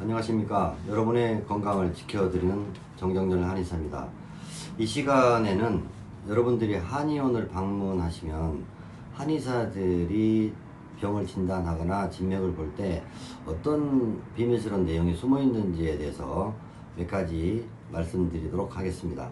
안녕하십니까. 여러분의 건강을 지켜드리는 정정열 한의사입니다. 이 시간에는 여러분들이 한의원을 방문하시면 한의사들이 병을 진단하거나 진맥을 볼 때 어떤 비밀스러운 내용이 숨어 있는지에 대해서 몇 가지 말씀드리도록 하겠습니다.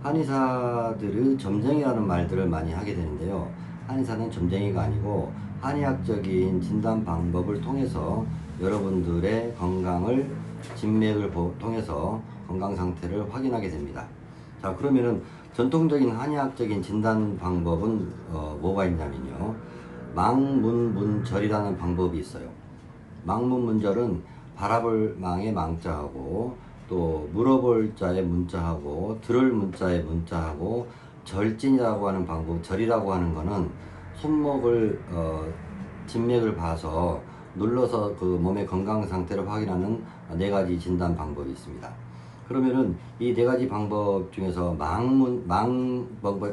한의사들은 점쟁이라는 말들을 많이 하게 되는데요. 한의사는 점쟁이가 아니고 한의학적인 진단 방법을 통해서 여러분들의 건강을 진맥을 통해서 건강 상태를 확인하게 됩니다. 자, 그러면은 전통적인 한의학적인 진단 방법은 뭐가 있냐면요, 망문문절이라는 방법이 있어요. 망문문절은 바라볼 망의 망자하고 또 물어볼 자의 문자하고 들을 문자의 문자하고 절진이라고 하는 방법, 절이라고 하는 거는 손목을 진맥을 봐서 눌러서 그 몸의 건강 상태를 확인하는 네 가지 진단 방법이 있습니다. 그러면은 이 네 가지 방법 중에서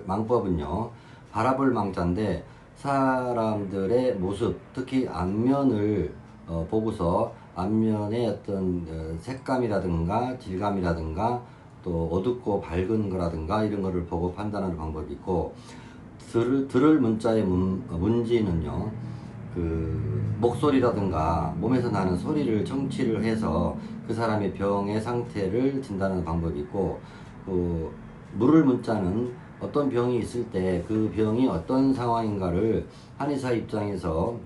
망법은요, 바라볼 망자인데 사람들의 모습, 특히 안면을 보고서 안면의 어떤 색감이라든가 질감이라든가 또 어둡고 밝은 거라든가 이런 거를 보고 판단하는 방법이 있고, 들을 문자의 문지는요, 그 목소리라든가 몸에서 나는 소리를 청취를 해서 그 사람의 병의 상태를 진단하는 방법이 있고, 그 물을 문자는 어떤 병이 있을 때 그 병이 어떤 상황인가를 한의사 입장에서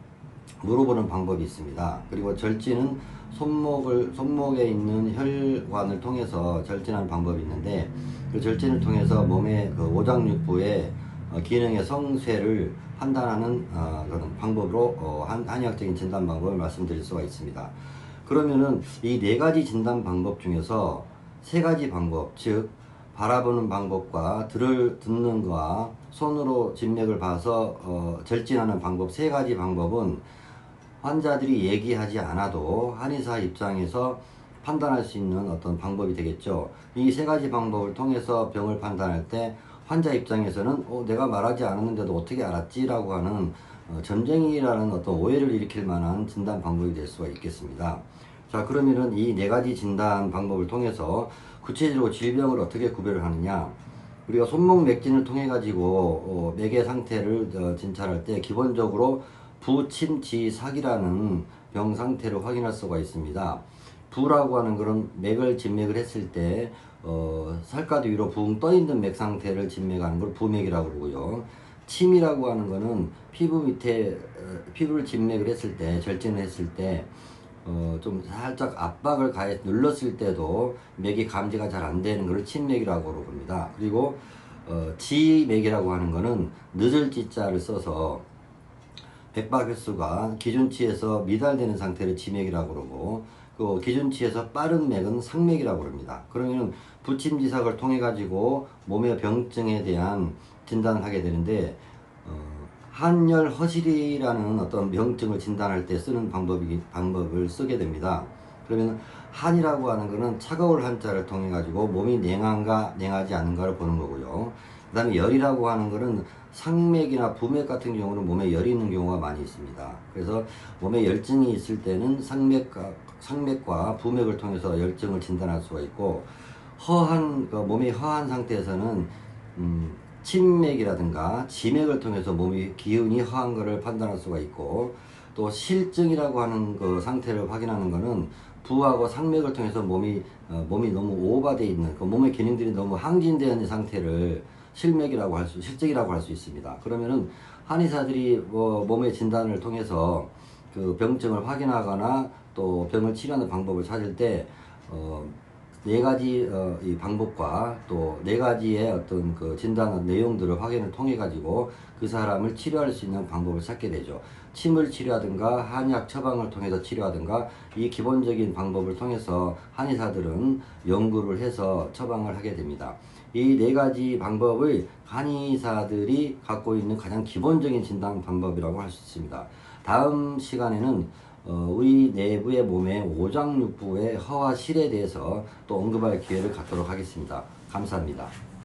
물어보는 방법이 있습니다. 그리고 절진은 손목에 있는 혈관을 통해서 절진하는 방법이 있는데, 그 절진을 통해서 몸의 그 오장육부의 기능의 성쇠를 판단하는 그런 방법으로 한의학적인 진단 방법을 말씀드릴 수가 있습니다. 그러면은 이 네 가지 진단 방법 중에서 세 가지 방법, 즉 바라보는 방법과 듣는 거와 손으로 진맥을 봐서 절진하는 방법, 세 가지 방법은 환자들이 얘기하지 않아도 한의사 입장에서 판단할 수 있는 어떤 방법이 되겠죠. 이 세 가지 방법을 통해서 병을 판단할 때 환자 입장에서는 내가 말하지 않았는데도 어떻게 알았지? 라고 하는 점쟁이라는 어떤 오해를 일으킬 만한 진단 방법이 될 수가 있겠습니다. 자, 그러면은 이 네 가지 진단 방법을 통해서 구체적으로 질병을 어떻게 구별을 하느냐. 우리가 손목 맥진을 통해 가지고 맥의 상태를 진찰할 때 기본적으로 부침지삭이라는 병 상태를 확인할 수가 있습니다. 부라고 하는 그런 맥을 진맥을 했을 때 살갗 위로 붕 떠 있는 맥 상태를 진맥하는 걸 부맥이라고 그러고요. 침이라고 하는 거는 피부 밑에 피부를 진맥을 했을 때, 절진을 했을 때 좀 살짝 압박을 가해 눌렀을 때도 맥이 감지가 잘 안 되는 것을 침맥이라고 그럽니다. 그리고 지맥이라고 하는 거는 늦을 지자를 써서 백박 횟수가 기준치에서 미달되는 상태를 지맥이라고 그러고, 그 기준치에서 빠른 맥은 상맥이라고 합니다. 그러면 부침지삭을 통해 가지고 몸의 병증에 대한 진단을 하게 되는데, 한열허실이라는 어떤 병증을 진단할 때 쓰는 방법을 쓰게 됩니다. 그러면 한이라고 하는 것은 차가울 한자를 통해 가지고 몸이 냉한가 냉하지 않은가를 보는 거고요. 그 다음에 열이라고 하는 것은 상맥이나 부맥 같은 경우는 몸에 열이 있는 경우가 많이 있습니다. 그래서 몸에 열증이 있을 때는 상맥과 부맥을 통해서 열증을 진단할 수가 있고, 몸이 허한 상태에서는 침맥이라든가 지맥을 통해서 몸이 기운이 허한 것을 판단할 수가 있고, 또 실증이라고 하는 그 상태를 확인하는 것은 부하고 상맥을 통해서 몸이 너무 오버되어 있는, 그 몸의 기능들이 너무 항진되어 있는 상태를 실증이라고 할 수 있습니다. 그러면은 한의사들이 몸의 진단을 통해서 그 병증을 확인하거나 또 병을 치료하는 방법을 찾을 때 네 가지 이 방법과 또 네 가지의 어떤 그 진단 내용들을 확인을 통해 가지고 그 사람을 치료할 수 있는 방법을 찾게 되죠. 침을 치료하든가 한약 처방을 통해서 치료하든가, 이 기본적인 방법을 통해서 한의사들은 연구를 해서 처방을 하게 됩니다. 이 네 가지 방법을 한의사들이 갖고 있는 가장 기본적인 진단 방법이라고 할 수 있습니다. 다음 시간에는 우리 내부의 몸의 오장육부의 허와 실에 대해서 또 언급할 기회를 갖도록 하겠습니다. 감사합니다.